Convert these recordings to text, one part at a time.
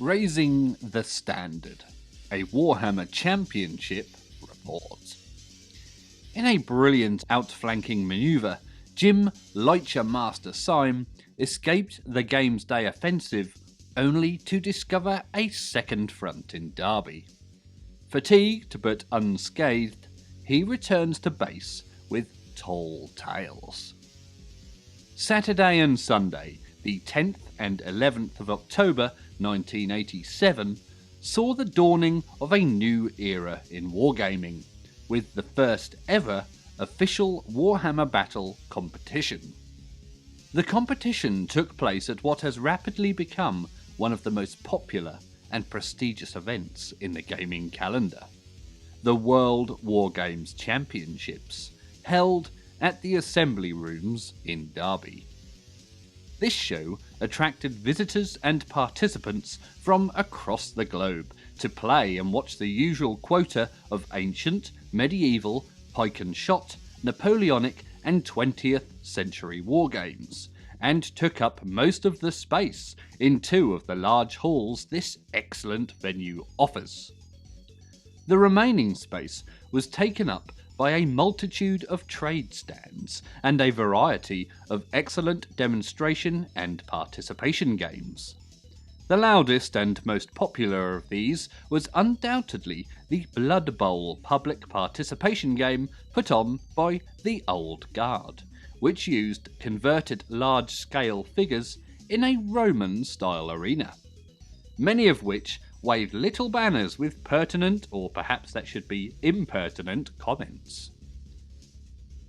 Raising the Standard, a Warhammer Championship report. In a brilliant outflanking manoeuvre, Jim Lightyear Master Syme escaped the game's day offensive only to discover a second front in Derby. Fatigued but unscathed, he returns to base with tall tales. Saturday and Sunday, the 10th and 11th of October 1987, saw the dawning of a new era in wargaming, with the first ever official Warhammer Battle competition. The competition took place at what has rapidly become one of the most popular and prestigious events in the gaming calendar, the World Wargames Championships, held at the Assembly Rooms in Derby. This show attracted visitors and participants from across the globe to play and watch the usual quota of ancient, medieval, pike and shot, Napoleonic and 20th century wargames, and took up most of the space in two of the large halls this excellent venue offers. The remaining space was taken up by a multitude of trade stands and a variety of excellent demonstration and participation games. The loudest and most popular of these was undoubtedly the Blood Bowl public participation game put on by the Old Guard, which used converted large-scale figures in a Roman-style arena, many of which waved little banners with pertinent, or perhaps that should be impertinent, comments.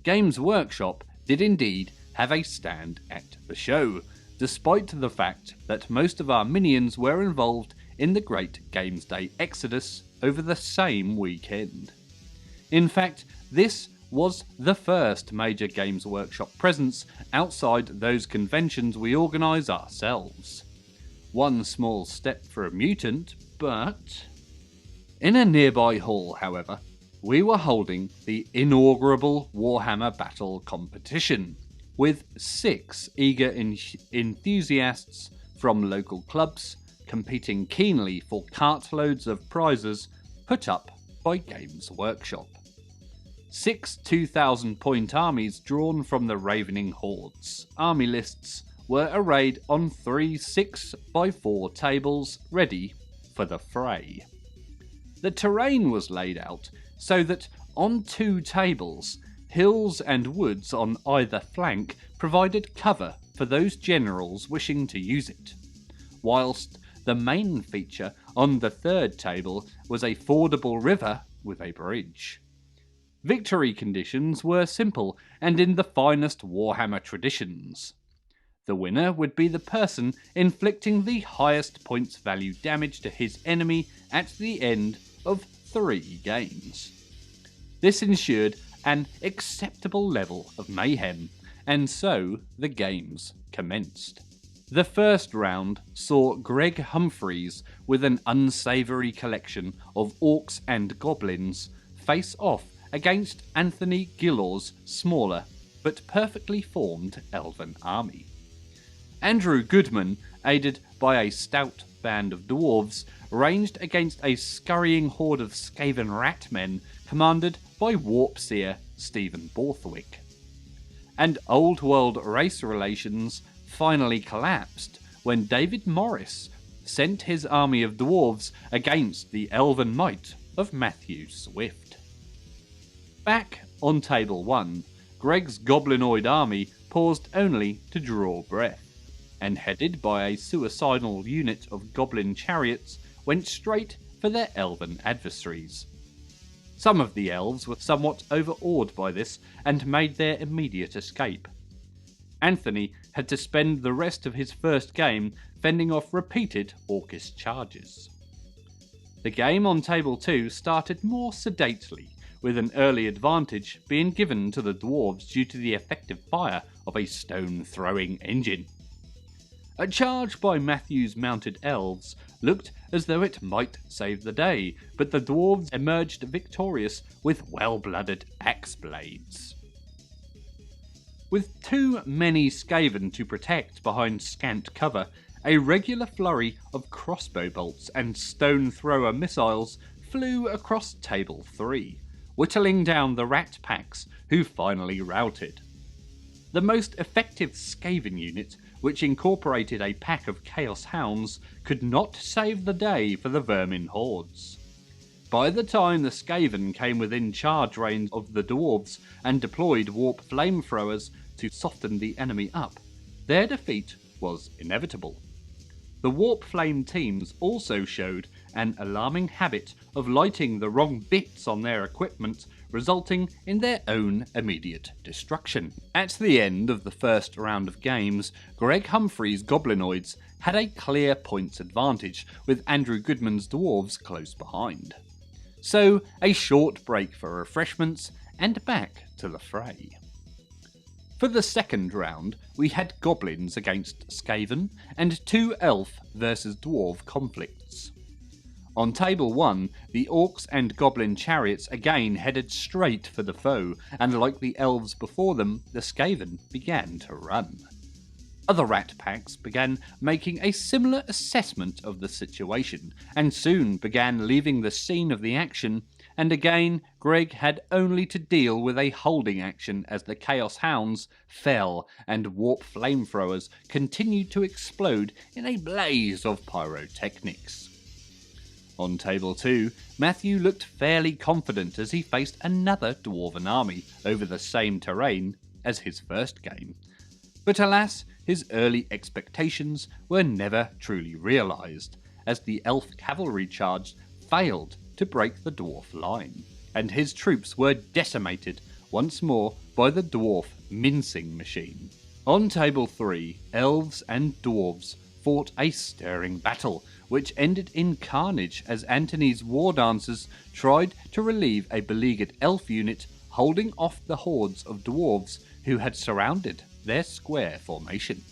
Games Workshop did indeed have a stand at the show, despite the fact that most of our minions were involved in the Great Games Day Exodus over the same weekend. In fact, this was the first major Games Workshop presence outside those conventions we organise ourselves. One small step for a mutant, but... In a nearby hall, however, we were holding the inaugural Warhammer Battle competition, with 6 eager enthusiasts from local clubs competing keenly for cartloads of prizes put up by Games Workshop. 6 2,000-point armies drawn from the Ravening Hordes army lists were arrayed on 3 6x4 tables ready for the fray. The terrain was laid out so that on 2 tables, hills and woods on either flank provided cover for those generals wishing to use it, whilst the main feature on the 3rd table was a fordable river with a bridge. Victory conditions were simple and in the finest Warhammer traditions. The winner would be the person inflicting the highest points value damage to his enemy at the end of 3 games. This ensured an acceptable level of mayhem, and so the games commenced. The first round saw Greg Humphreys with an unsavoury collection of orcs and goblins face off against Anthony Gillor's smaller but perfectly formed elven army. Andrew Goodman, aided by a stout band of dwarves, ranged against a scurrying horde of Skaven ratmen commanded by Warpseer Stephen Borthwick. And old world race relations finally collapsed when David Morris sent his army of dwarves against the elven might of Matthew Swift. Back on Table 1, Greg's goblinoid army paused only to draw breath, and headed by a suicidal unit of goblin chariots, went straight for their elven adversaries. Some of the elves were somewhat overawed by this and made their immediate escape. Anthony had to spend the rest of his first game fending off repeated Orcish charges. The game on Table 2 started more sedately, with an early advantage being given to the dwarves due to the effective fire of a stone-throwing engine. A charge by Matthew's mounted elves looked as though it might save the day, but the dwarves emerged victorious with well-blooded axe blades. With too many Skaven to protect behind scant cover, a regular flurry of crossbow bolts and stone thrower missiles flew across Table 3, whittling down the rat packs who finally routed. The most effective Skaven unit, which incorporated a pack of Chaos Hounds, could not save the day for the vermin hordes. By the time the Skaven came within charge range of the dwarves and deployed warp flamethrowers to soften the enemy up, their defeat was inevitable. The warp flame teams also showed an alarming habit of lighting the wrong bits on their equipment, resulting in their own immediate destruction. At the end of the first round of games, Greg Humphrey's Goblinoids had a clear points advantage, with Andrew Goodman's dwarves close behind. So, a short break for refreshments, and back to the fray. For the second round, we had Goblins against Skaven, and 2 Elf versus Dwarf conflicts. On Table 1, the Orcs and Goblin chariots again headed straight for the foe, and like the Elves before them, the Skaven began to run. Other rat packs began making a similar assessment of the situation, and soon began leaving the scene of the action, and again Greg had only to deal with a holding action as the Chaos Hounds fell and warp flamethrowers continued to explode in a blaze of pyrotechnics. On Table 2, Matthew looked fairly confident as he faced another Dwarven army over the same terrain as his first game. But alas, his early expectations were never truly realised, as the Elf cavalry charge failed to break the Dwarf line, and his troops were decimated once more by the Dwarf mincing machine. On Table 3, Elves and Dwarves fought a stirring battle, which ended in carnage as Antony's war dancers tried to relieve a beleaguered Elf unit holding off the hordes of Dwarves who had surrounded their square formation.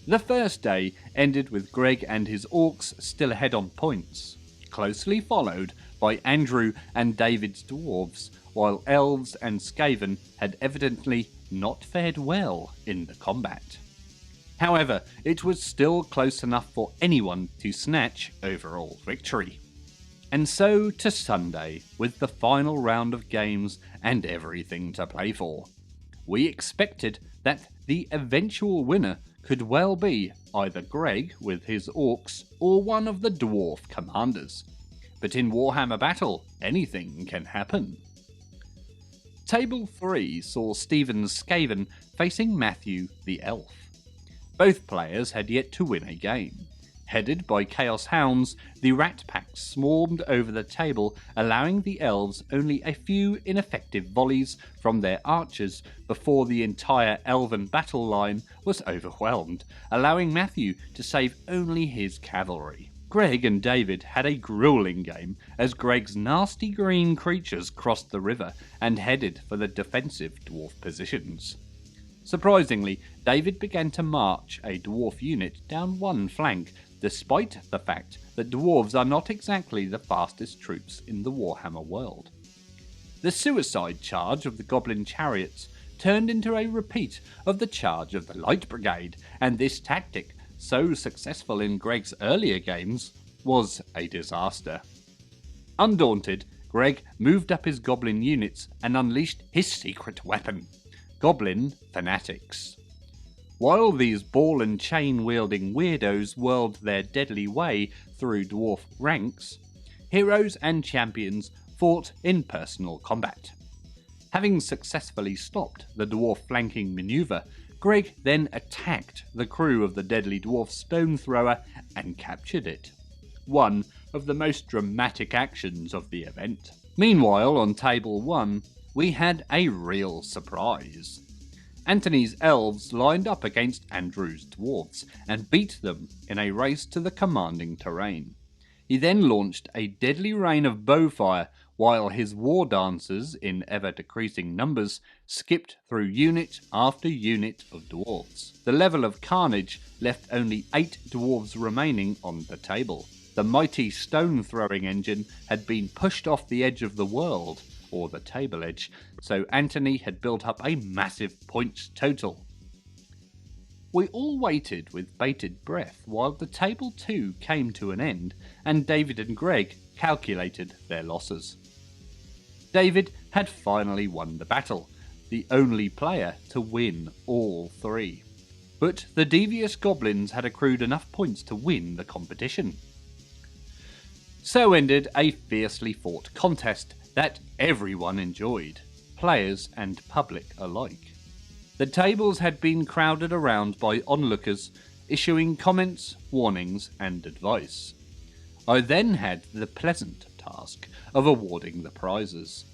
The first day ended with Greg and his Orcs still ahead on points, closely followed by Andrew and David's Dwarves, while Elves and Skaven had evidently not fared well in the combat. However, it was still close enough for anyone to snatch overall victory. And so to Sunday, with the final round of games and everything to play for. We expected that the eventual winner could well be either Greg with his Orcs or one of the Dwarf commanders. But in Warhammer Battle, anything can happen. Table 3 saw Stephen's Skaven facing Matthew the Elf. Both players had yet to win a game. Headed by Chaos Hounds, the Rat Pack swarmed over the table, allowing the Elves only a few ineffective volleys from their archers before the entire Elven battle line was overwhelmed, allowing Matthew to save only his cavalry. Greg and David had a grueling game as Greg's nasty green creatures crossed the river and headed for the defensive dwarf positions. Surprisingly, David began to march a dwarf unit down one flank, despite the fact that dwarves are not exactly the fastest troops in the Warhammer world. The suicide charge of the Goblin chariots turned into a repeat of the charge of the Light Brigade, and this tactic, so successful in Greg's earlier games, was a disaster. Undaunted, Greg moved up his Goblin units and unleashed his secret weapon, Goblin Fanatics. While these ball and chain wielding weirdos whirled their deadly way through dwarf ranks, heroes and champions fought in personal combat. Having successfully stopped the dwarf flanking maneuver, Greg then attacked the crew of the deadly dwarf stone thrower and captured it. One of the most dramatic actions of the event. Meanwhile, on Table 1, we had a real surprise. Antony's Elves lined up against Andrew's Dwarves and beat them in a race to the commanding terrain. He then launched a deadly rain of bowfire while his war dancers, in ever-decreasing numbers, skipped through unit after unit of dwarves. The level of carnage left only 8 dwarves remaining on the table. The mighty stone-throwing engine had been pushed off the edge of the world, or the table edge, so Antony had built up a massive points total. We all waited with bated breath while the table 2 came to an end and David and Greg calculated their losses. David had finally won the battle, the only player to win all 3. But the devious goblins had accrued enough points to win the competition. So ended a fiercely fought contest that everyone enjoyed, players and public alike. The tables had been crowded around by onlookers, issuing comments, warnings, and advice. I then had the pleasant task of awarding the prizes.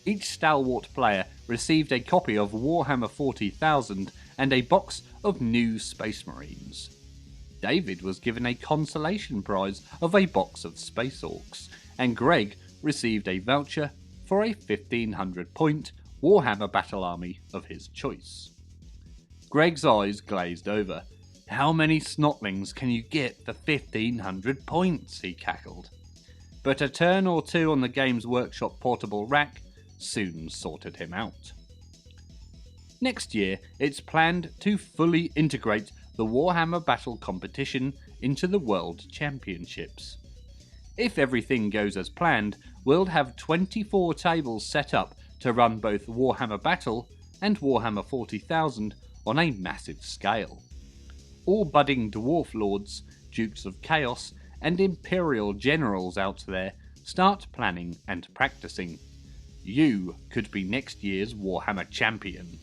Each stalwart player received a copy of Warhammer 40,000 and a box of new Space Marines. David was given a consolation prize of a box of Space Orcs, and Greg received a voucher for a 1500-point Warhammer battle army of his choice. Greg's eyes glazed over. "How many snotlings can you get for 1500 points?" he cackled. But a turn or two on the Games Workshop portable rack soon sorted him out. Next year, it's planned to fully integrate the Warhammer Battle competition into the World Championships. If everything goes as planned, we'll have 24 tables set up to run both Warhammer Battle and Warhammer 40,000 on a massive scale. All budding Dwarf Lords, Dukes of Chaos, and Imperial Generals out there start planning and practicing. You could be next year's Warhammer champion.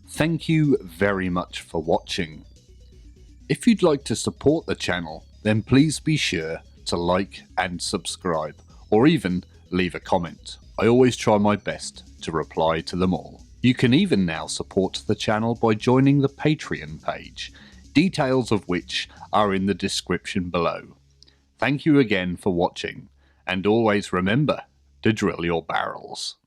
Thank you very much for watching. If you'd like to support the channel, then please be sure to like and subscribe, or even leave a comment. I always try my best to reply to them all. You can even now support the channel by joining the Patreon page, details of which are in the description below. Thank you again for watching, and always remember to drill your barrels.